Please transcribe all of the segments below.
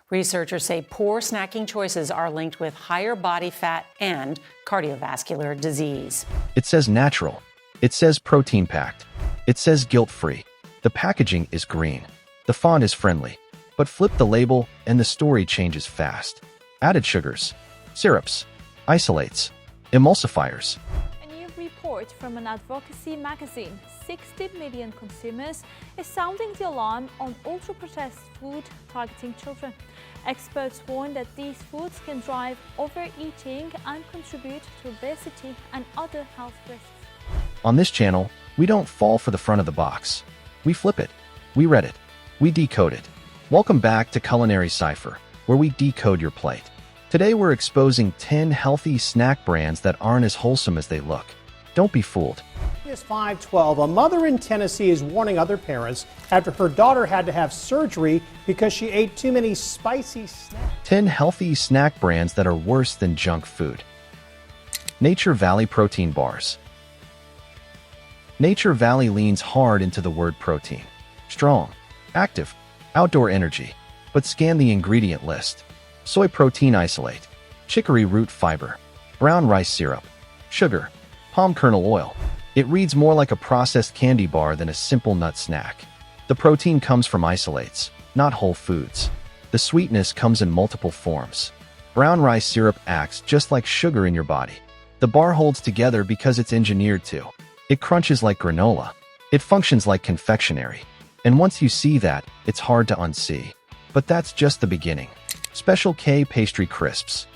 Researchers say poor snacking choices are linked with higher body fat and cardiovascular disease. It says natural. It says protein-packed. It says guilt-free. The packaging is green. The font is friendly. But flip the label and the story changes fast. Added sugars, syrups, isolates, emulsifiers. A new report from an advocacy magazine, 60 million consumers, is sounding the alarm on ultra-processed food targeting children. Experts warn that these foods can drive overeating and contribute to obesity and other health risks. On this channel, we don't fall for the front of the box. We flip it. We read it. We decode it. Welcome back to Culinary Cipher, where we decode your plate. Today we're exposing 10 healthy snack brands that aren't as wholesome as they look. Don't be fooled. It's 5:12. A mother in Tennessee is warning other parents after her daughter had to have surgery because she ate too many spicy snacks. 10 healthy snack brands that are worse than junk food. Nature Valley Protein Bars. Nature Valley leans hard into the word protein. Strong, active, outdoor energy. But scan the ingredient list. Soy protein isolate, chicory root fiber, brown rice syrup, sugar, palm kernel oil. It reads more like a processed candy bar than a simple nut snack. The protein comes from isolates, not whole foods. The sweetness comes in multiple forms. Brown rice syrup acts just like sugar in your body. The bar holds together because it's engineered to. It crunches like granola. It functions like confectionery. And once you see that, it's hard to unsee. But that's just the beginning. Special K Pastry Crisps.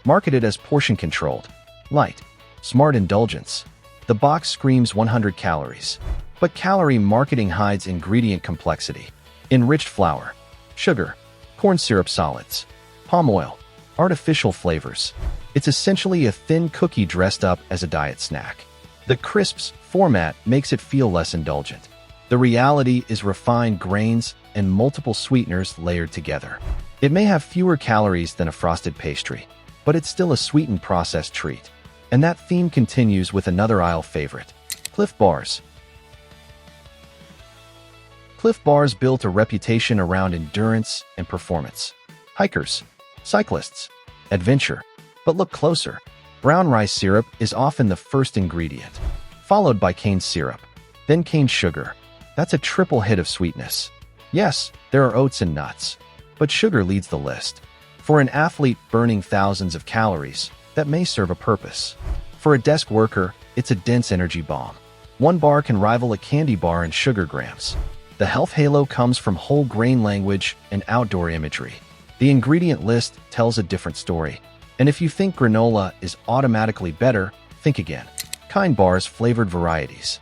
Marketed as portion-controlled, light, smart indulgence, the box screams 100 calories. But calorie marketing hides ingredient complexity. Enriched flour, sugar, corn syrup solids, palm oil, artificial flavors. It's essentially a thin cookie dressed up as a diet snack. The crisps format makes it feel less indulgent. The reality is refined grains and multiple sweeteners layered together. It may have fewer calories than a frosted pastry, but it's still a sweetened processed treat. And that theme continues with another aisle favorite, Cliff Bars. Cliff Bars built a reputation around endurance and performance. Hikers, cyclists, adventure. But look closer. Brown rice syrup is often the first ingredient, followed by cane syrup, then cane sugar. That's a triple hit of sweetness. Yes, there are oats and nuts, but sugar leads the list. For an athlete burning thousands of calories, that may serve a purpose. For a desk worker, it's a dense energy bomb. One bar can rival a candy bar in sugar grams. The health halo comes from whole grain language and outdoor imagery. The ingredient list tells a different story. And if you think granola is automatically better, think again. Kind Bars flavored varieties.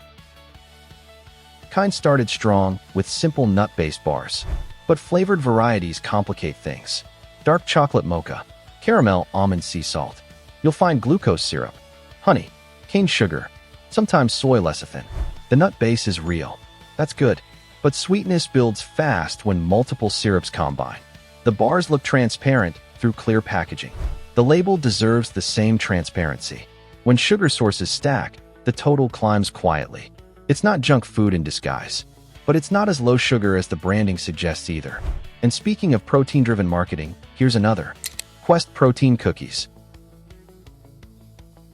Kind started strong with simple nut-based bars, but flavored varieties complicate things. Dark chocolate mocha, caramel almond sea salt. You'll find glucose syrup, honey, cane sugar, sometimes soy lecithin. The nut base is real. That's good. But sweetness builds fast when multiple syrups combine. The bars look transparent through clear packaging. The label deserves the same transparency. When sugar sources stack, the total climbs quietly. It's not junk food in disguise, but it's not as low sugar as the branding suggests either. And speaking of protein-driven marketing, here's another. Quest Protein Cookies.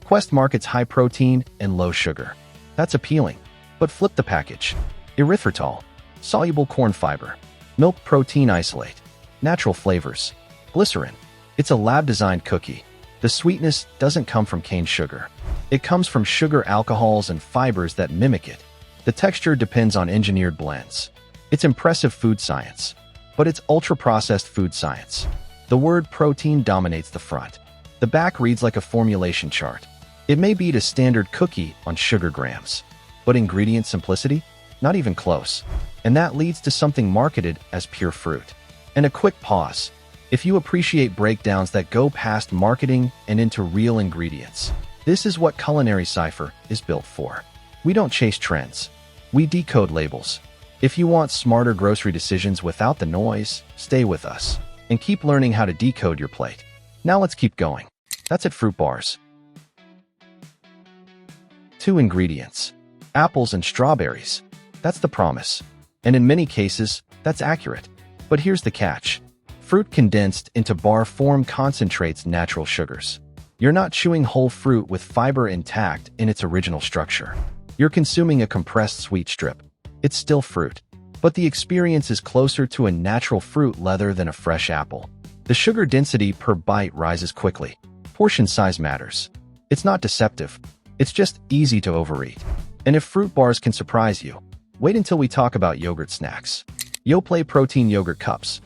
Quest markets high protein and low sugar. That's appealing, but flip the package. Erythritol, soluble corn fiber, milk protein isolate, natural flavors, glycerin. It's a lab-designed cookie. The sweetness doesn't come from cane sugar. It comes from sugar alcohols and fibers that mimic it. The texture depends on engineered blends. It's impressive food science, but it's ultra-processed food science. The word protein dominates the front. The back reads like a formulation chart. It may beat a standard cookie on sugar grams, but ingredient simplicity? Not even close. And that leads to something marketed as pure fruit. And a quick pause. If you appreciate breakdowns that go past marketing and into real ingredients, this is what Culinary Cipher is built for. We don't chase trends. We decode labels. If you want smarter grocery decisions without the noise, stay with us and keep learning how to decode your plate. Now let's keep going. That's it, fruit bars. 2 ingredients. Apples and strawberries. That's the promise. And in many cases, that's accurate. But here's the catch. Fruit condensed into bar form concentrates natural sugars. You're not chewing whole fruit with fiber intact in its original structure. You're consuming a compressed sweet strip. It's still fruit, but the experience is closer to a natural fruit leather than a fresh apple. The sugar density per bite rises quickly. Portion size matters. It's not deceptive. It's just easy to overeat. And if fruit bars can surprise you, wait until we talk about yogurt snacks. Yoplait Protein Yogurt Cups.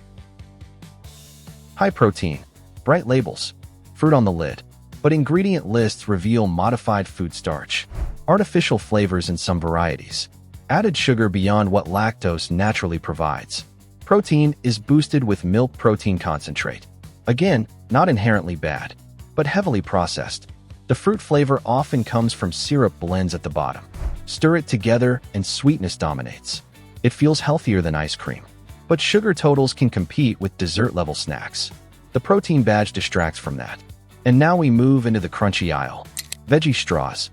High protein, bright labels, fruit on the lid, but ingredient lists reveal modified food starch, artificial flavors in some varieties, added sugar beyond what lactose naturally provides. Protein is boosted with milk protein concentrate. Again, not inherently bad, but heavily processed. The fruit flavor often comes from syrup blends at the bottom. Stir it together and sweetness dominates. It feels healthier than ice cream, but sugar totals can compete with dessert-level snacks. The protein badge distracts from that. And now we move into the crunchy aisle. Veggie straws.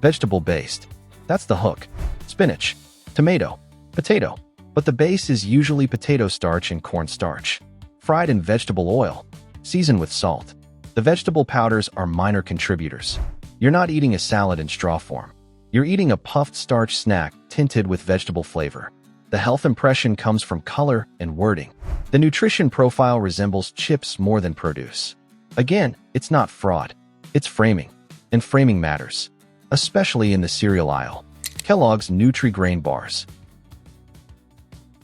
Vegetable-based. That's the hook. Spinach, tomato, potato. But the base is usually potato starch and corn starch. Fried in vegetable oil. Seasoned with salt. The vegetable powders are minor contributors. You're not eating a salad in straw form. You're eating a puffed starch snack tinted with vegetable flavor. The health impression comes from color and wording. The nutrition profile resembles chips more than produce. Again, it's not fraud. It's framing. And framing matters, especially in the cereal aisle. Kellogg's Nutri-Grain Bars.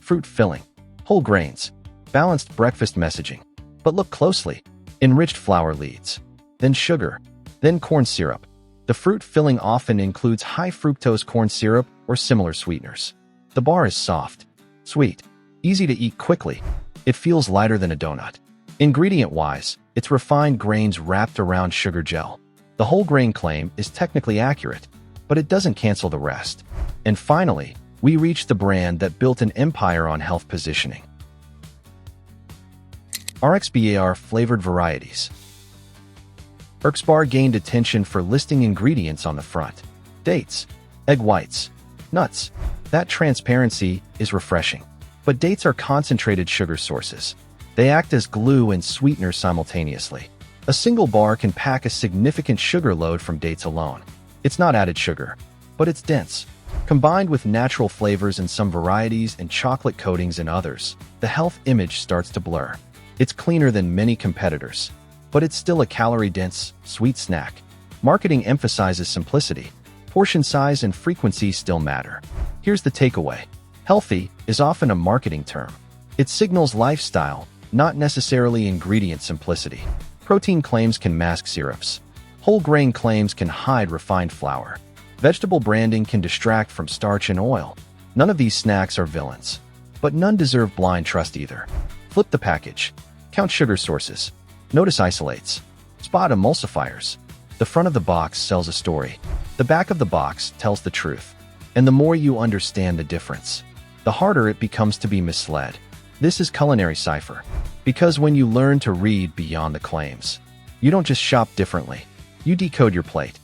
Fruit filling. Whole grains. Balanced breakfast messaging. But look closely. Enriched flour leads. Then sugar. Then corn syrup. The fruit filling often includes high fructose corn syrup or similar sweeteners. The bar is soft, sweet, easy to eat quickly. It feels lighter than a donut. Ingredient-wise, it's refined grains wrapped around sugar gel. The whole grain claim is technically accurate, but it doesn't cancel the rest. And finally, we reach the brand that built an empire on health positioning. RXBAR flavored varieties. RXBAR gained attention for listing ingredients on the front. Dates, egg whites, nuts. That transparency is refreshing. But dates are concentrated sugar sources. They act as glue and sweetener simultaneously. A single bar can pack a significant sugar load from dates alone. It's not added sugar, but it's dense. Combined with natural flavors in some varieties and chocolate coatings in others, the health image starts to blur. It's cleaner than many competitors, but it's still a calorie-dense, sweet snack. Marketing emphasizes simplicity. Portion size and frequency still matter. Here's the takeaway. Healthy is often a marketing term. It signals lifestyle, not necessarily ingredient simplicity. Protein claims can mask syrups. Whole grain claims can hide refined flour. Vegetable branding can distract from starch and oil. None of these snacks are villains, but none deserve blind trust either. Flip the package. Count sugar sources. Notice isolates. Spot emulsifiers. The front of the box sells a story. The back of the box tells the truth. And the more you understand the difference, the harder it becomes to be misled. This is Culinary Cipher. Because when you learn to read beyond the claims, you don't just shop differently, you decode your plate.